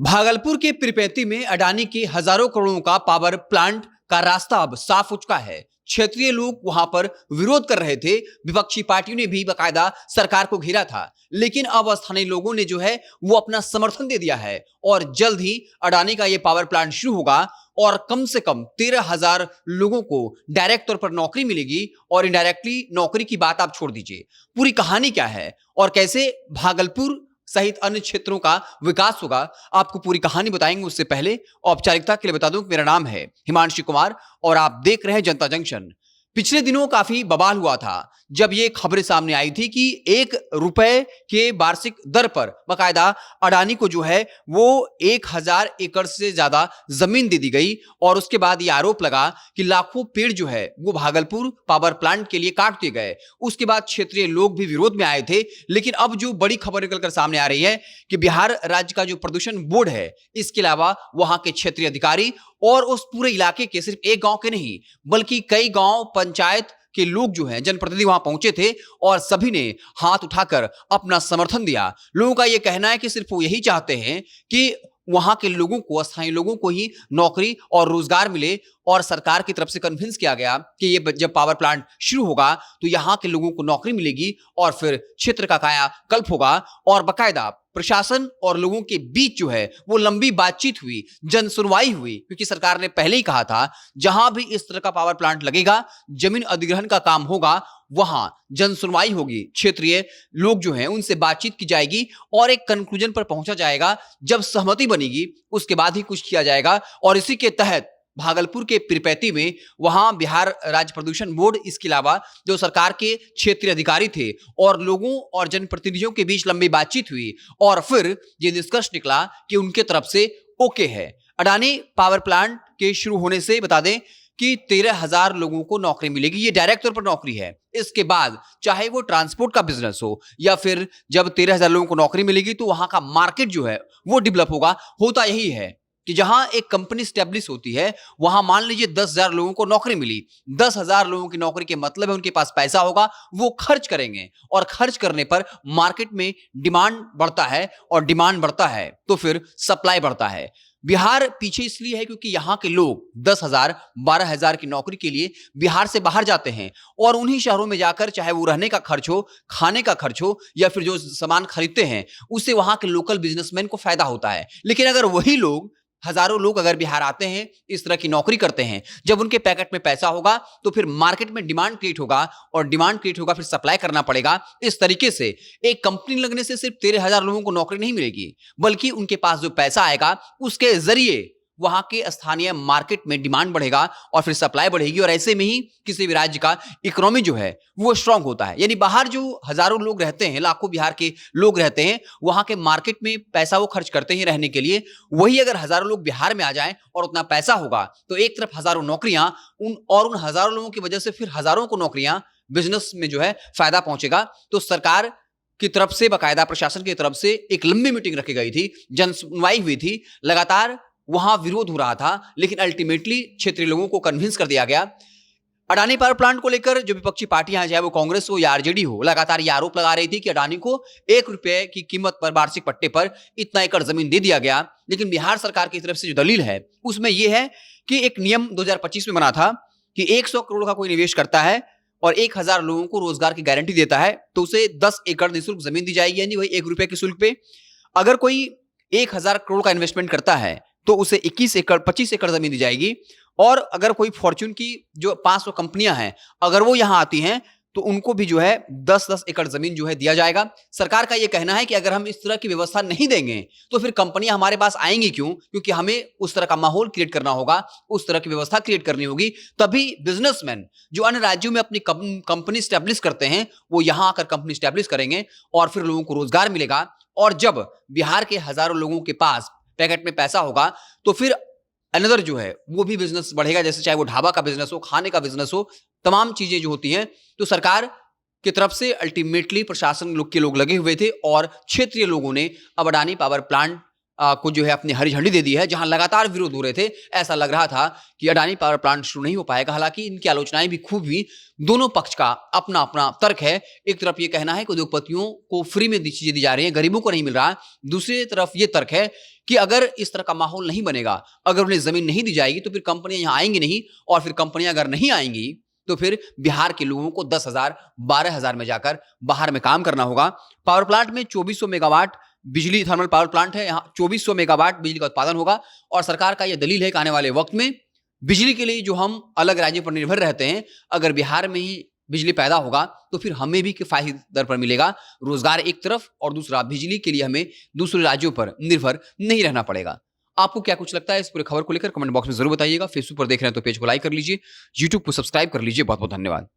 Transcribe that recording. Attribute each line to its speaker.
Speaker 1: भागलपुर के पीरपैंती में अडानी के हजारों करोड़ों का पावर प्लांट का रास्ता अब साफ हो चुका है। क्षेत्रीय लोग वहां पर विरोध कर रहे थे, विपक्षी पार्टियों ने भी बाकायदा सरकार को घेरा था, लेकिन अब स्थानीय लोगों ने जो है वो अपना समर्थन दे दिया है और जल्द ही अडानी का ये पावर प्लांट शुरू होगा और कम से कम 13,000 लोगों को डायरेक्ट तौर पर नौकरी मिलेगी और इनडायरेक्टली नौकरी की बात आप छोड़ दीजिए। पूरी कहानी क्या है और कैसे भागलपुर सहित अन्य क्षेत्रों का विकास होगा, आपको पूरी कहानी बताएंगे। उससे पहले औपचारिकता के लिए बता दूं कि मेरा नाम है हिमांशु कुमार और आप देख रहे हैं जनता जंक्शन। पिछले दिनों काफी बवाल हुआ था जब ये खबरें सामने आई थी कि 1 रुपए के वार्षिक दर पर बाकायदा अडानी को जो है वो 1000 एकड़ से ज्यादा जमीन दे दी गई और उसके बाद ये आरोप लगा कि लाखों पेड़ जो है वो भागलपुर पावर प्लांट के लिए काट दिए गए। उसके बाद क्षेत्रीय लोग भी विरोध में आए थे, लेकिन अब जो बड़ी खबर निकलकर सामने आ रही है कि बिहार राज्य का जो प्रदूषण बोर्ड है, इसके अलावा वहां के क्षेत्रीय अधिकारी और उस पूरे इलाके के सिर्फ एक गांव के नहीं बल्कि कई गांव पंचायत के लोग जो हैं, जनप्रतिनिधि वहां पहुंचे थे और सभी ने हाथ उठाकर अपना समर्थन दिया। लोगों का यह कहना है कि सिर्फ वो यही चाहते हैं कि वहां के लोगों को, स्थानीय लोगों को ही नौकरी और रोजगार मिले और सरकार की तरफ से कन्विंस किया गया कि ये जब पावर प्लांट शुरू होगा तो यहां के लोगों को नौकरी मिलेगी और फिर क्षेत्र का कायाकल्प होगा। और बाकायदा प्रशासन और लोगों के बीच जो है वो लंबी बातचीत हुई, जन सुनवाई हुई, क्योंकि सरकार ने पहले ही कहा था जहां भी इस तरह का पावर प्लांट लगेगा, जमीन अधिग्रहण का काम होगा, वहां जन सुनवाई होगी, क्षेत्रीय लोग जो हैं उनसे बातचीत की जाएगी और एक कंक्लूजन पर पहुंचा जाएगा। जब सहमति बनेगी उसके बाद ही कुछ किया जाएगा और इसी के तहत भागलपुर के पीरपैंती में वहां बिहार राज्य प्रदूषण बोर्ड, इसके अलावा जो सरकार के क्षेत्रीय अधिकारी थे और लोगों और जनप्रतिनिधियों के बीच लंबी बातचीत हुई और फिर ये निष्कर्ष निकला कि उनके तरफ से ओके है। अडानी पावर प्लांट के शुरू होने से बता दें कि 13,000 लोगों को नौकरी मिलेगी। ये डायरेक्ट तौर पर नौकरी है। इसके बाद चाहे वो ट्रांसपोर्ट का बिजनेस हो या फिर जब 13,000 लोगों को नौकरी मिलेगी तो वहां का मार्केट जो है वो डेवलप होगा। होता यही है कि जहां एक कंपनी स्टैब्लिश होती है वहां मान लीजिए 10,000 लोगों को नौकरी मिली। 10,000 लोगों की नौकरी के मतलब है उनके पास पैसा होगा, वो खर्च करेंगे और खर्च करने पर मार्केट में डिमांड बढ़ता है और डिमांड बढ़ता है तो फिर सप्लाई बढ़ता है। बिहार पीछे इसलिए है क्योंकि यहां के लोग 10,000 12,000 की नौकरी के लिए बिहार से बाहर जाते हैं और उन्हीं शहरों में जाकर चाहे वो रहने का खर्च हो, खाने का खर्च हो या फिर जो सामान खरीदते हैं उससे वहां के लोकल बिजनेसमैन को फायदा होता है। लेकिन अगर वही लोग, हजारों लोग अगर बिहार आते हैं, इस तरह की नौकरी करते हैं, जब उनके पैकेट में पैसा होगा तो फिर मार्केट में डिमांड क्रिएट होगा और डिमांड क्रिएट होगा फिर सप्लाई करना पड़ेगा। इस तरीके से एक कंपनी लगने से सिर्फ 13,000 लोगों को नौकरी नहीं मिलेगी बल्कि उनके पास जो पैसा आएगा उसके जरिए वहां के स्थानीय मार्केट में डिमांड बढ़ेगा और फिर सप्लाई बढ़ेगी और ऐसे में ही किसी भी राज्य का इकोनॉमी जो है वो स्ट्रांग होता है। यानी बाहर जो हजारों लोग रहते हैं, लाखों बिहार के लोग रहते हैं, वहां के मार्केट में पैसा वो खर्च करते हैं रहने के लिए। वही अगर हजारों लोग बिहार में आ जाएं और उतना पैसा होगा तो एक तरफ हजारों नौकरियां, उन हजारों लोगों की वजह से फिर हजारों को नौकरियां, बिजनेस में जो है फायदा पहुंचेगा। तो सरकार की तरफ से, बाकायदा प्रशासन की तरफ से एक लंबी मीटिंग रखी गई थी, जन सुनवाई हुई थी, लगातार वहां विरोध हो रहा था, लेकिन अल्टीमेटली क्षेत्रीय लोगों को कन्विंस कर दिया गया। अडानी पावर प्लांट को लेकर जो विपक्षी पार्टियां, चाहे वो कांग्रेस हो या आरजेडी हो, लगातार ये आरोप लगा रही थी कि अडानी को 1 रुपए की कीमत पर, वार्षिक पट्टे पर इतना एकड़ जमीन दे दिया गया। लेकिन बिहार सरकार की तरफ से जो दलील है उसमें यह है कि एक नियम 2025 में बना था कि 100 करोड़ का कोई निवेश करता है और 1,000 लोगों को रोजगार की गारंटी देता है तो उसे 10 एकड़ निःशुल्क जमीन दी जाएगी, यानी वही 1 रुपए के शुल्क पे। अगर कोई 1,000 करोड़ का इन्वेस्टमेंट करता है तो उसे 25 एकड़ जमीन दी जाएगी। और अगर कोई फॉर्च्यून की जो 500 कंपनियां हैं, अगर वो यहां आती हैं तो उनको भी जो है 10-10 एकड़ जमीन जो है दिया जाएगा। सरकार का यह कहना है कि अगर हम इस तरह की व्यवस्था नहीं देंगे तो फिर कंपनियां हमारे पास आएंगी क्यों, क्योंकि हमें उस तरह का माहौल क्रिएट करना होगा, उस तरह की व्यवस्था क्रिएट करनी होगी। तभी बिजनेसमैन जो अन्य राज्यों में अपनी कंपनी स्टैब्लिश करते हैं वो यहां आकर कंपनी स्टैब्लिश करेंगे और फिर लोगों को रोजगार मिलेगा। और जब बिहार के हजारों लोगों के पास पैकेट में पैसा होगा तो फिर अनदर जो है वो भी बिजनेस बढ़ेगा, जैसे चाहे वो ढाबा का बिजनेस हो, खाने का बिजनेस हो, तमाम चीजें जो होती हैं। तो सरकार की तरफ से अल्टीमेटली प्रशासन के लोग लगे हुए थे और क्षेत्रीय लोगों ने अब अडानी पावर प्लांट को जो है अपनी हरी झंडी दे दी है, जहां लगातार विरोध हो रहे थे। ऐसा लग रहा था कि अडानी पावर प्लांट शुरू नहीं हो पाएगा। हालांकि इनकी आलोचनाएं भी खूब हुई। दोनों पक्ष का अपना अपना तर्क है। एक तरफ ये कहना है कि उद्योगपतियों को फ्री में चीजें दी जा रही हैं, गरीबों को नहीं मिल रहा। दूसरी तरफ ये तर्क है कि अगर इस तरह का माहौल नहीं बनेगा, अगर उन्हें जमीन नहीं दी जाएगी, तो फिर कंपनियां यहां आएंगी नहीं, और फिर कंपनियां अगर नहीं आएंगी तो फिर बिहार के लोगों को 10,000 12,000 में जाकर बाहर में काम करना होगा। पावर प्लांट में 2400 मेगावाट बिजली, थर्मल पावर प्लांट है, यहाँ 2400 मेगावाट बिजली का उत्पादन होगा। और सरकार का यह दलील है कि आने वाले वक्त में बिजली के लिए जो हम अलग राज्यों पर निर्भर रहते हैं, अगर बिहार में ही बिजली पैदा होगा तो फिर हमें भी किफायती दर पर मिलेगा रोजगार एक तरफ, और दूसरा बिजली के लिए हमें दूसरे राज्यों पर निर्भर नहीं रहना पड़ेगा। आपको क्या कुछ लगता है इस पूरी खबर को लेकर? कमेंट बॉक्स में जरूर बताइएगा। फेसबुक पर देख रहे हैं तो पेज को लाइक कर लीजिए, यूट्यूब को सब्सक्राइब कर लीजिए। बहुत बहुत धन्यवाद।